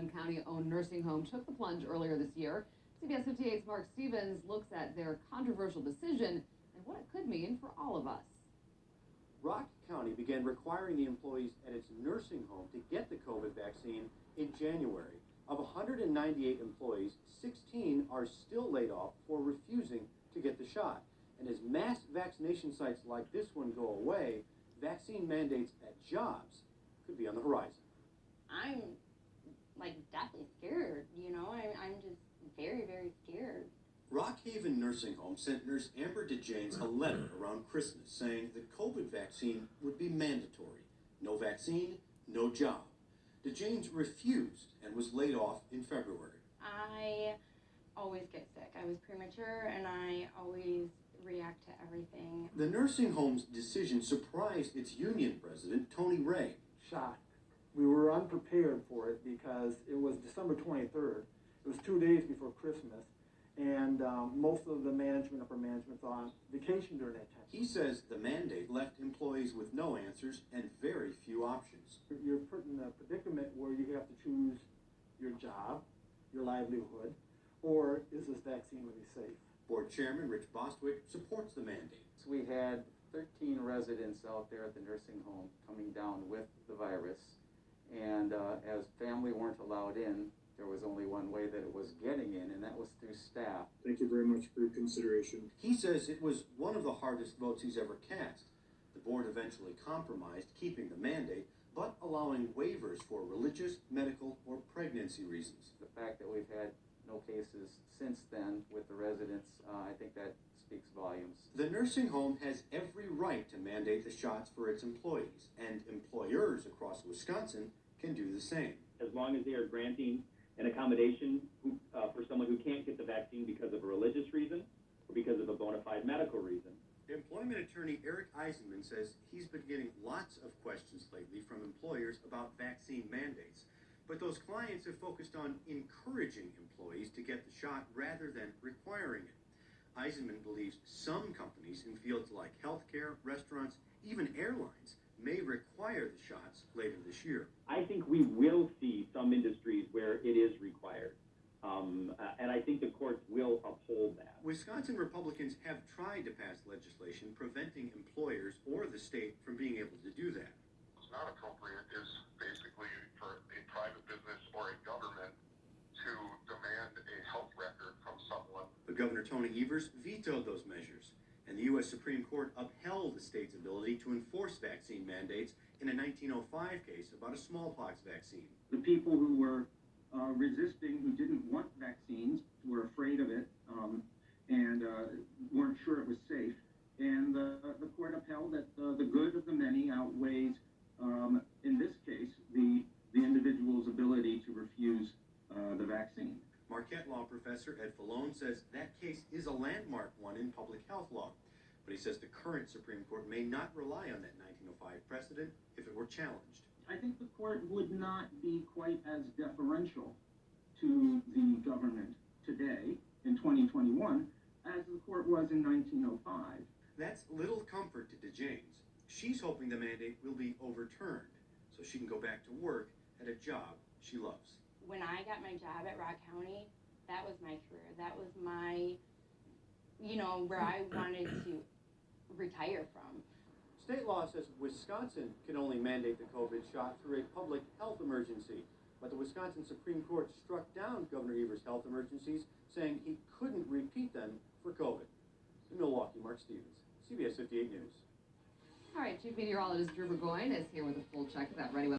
One county-owned nursing home took the plunge earlier this year. CBS 58's Mark Stevens looks at their controversial decision and what it could mean for all of us. Rock County began requiring the employees at its nursing home to get the COVID vaccine in January. Of 198 employees, 16 are still laid off for refusing to get the shot. And as mass vaccination sites like this one go away, vaccine mandates at jobs could be on the horizon. I'm deathly scared, I'm just very, very scared. Rockhaven Nursing Home sent nurse Amber DeJanes a letter around Christmas saying the COVID vaccine would be mandatory. No vaccine, no job. DeJanes refused and was laid off in February. I always get sick. I was premature and I always react to everything. The nursing home's decision surprised its union president, Tony Ray. Shocked. We were unprepared for it because it was December 23rd. It was 2 days before Christmas, and most of the upper management's on vacation during that time. He says the mandate left employees with no answers and very few options. You're put in a predicament where you have to choose your job, your livelihood, or is this vaccine really safe? Board Chairman Rich Bostwick supports the mandate. We had 13 residents out there at the nursing home coming down with the virus, and as family weren't allowed in, there was only one way that it was getting in, and that was through staff. Thank you very much for your consideration. He says it was one of the hardest votes he's ever cast. The board eventually compromised, keeping the mandate, but allowing waivers for religious, medical, or pregnancy reasons. The fact that we've had no cases since then with the residents, I think that speaks volumes. The nursing home has every right to mandate the shots for its employees, and employers across Wisconsin can do the same. As long as they are granting an accommodation for someone who can't get the vaccine because of a religious reason or because of a bona fide medical reason. Employment attorney Eric Eisenman says he's been getting lots of questions lately from employers about vaccine mandates. But those clients have focused on encouraging employees to get the shot rather than requiring it. Eisenman believes some companies in fields like healthcare, restaurants, even airlines may require the shots later this year. I think we will see some industries where it is required. And I think the courts will uphold that. Wisconsin Republicans have tried to pass legislation preventing employers or the state from being able to do that. What's not appropriate is basically for a private business or a government to demand a health record from someone. But Governor Tony Evers vetoed those measures, and the U.S. Supreme Court upheld the state's ability to enforce vaccine mandates in a 1905 case about a smallpox vaccine. The people who were resisting, who didn't want vaccines, were afraid of it, and weren't sure it was safe. And the court upheld that the good of the many outweighs, in this case, the individual's ability to refuse the vaccine. Marquette law professor Ed Falone says that case is a landmark one in public health law. But he says the current Supreme Court may not rely on that 1905 precedent if it were challenged. I think the court would not be quite as deferential to the government today in 2021 as the court was in 1905. That's little comfort to DeJanes. She's hoping the mandate will be overturned so she can go back to work at a job she loves. When I got my job at Rock County, that was my career. That was my, where I wanted to retire from. State law says Wisconsin can only mandate the COVID shot through a public health emergency. But the Wisconsin Supreme Court struck down Governor Evers' health emergencies, saying he couldn't repeat them for COVID. In Milwaukee, Mark Stevens, CBS 58 News. All right, Chief Meteorologist Drew Burgoyne is here with a full check of that ready weather.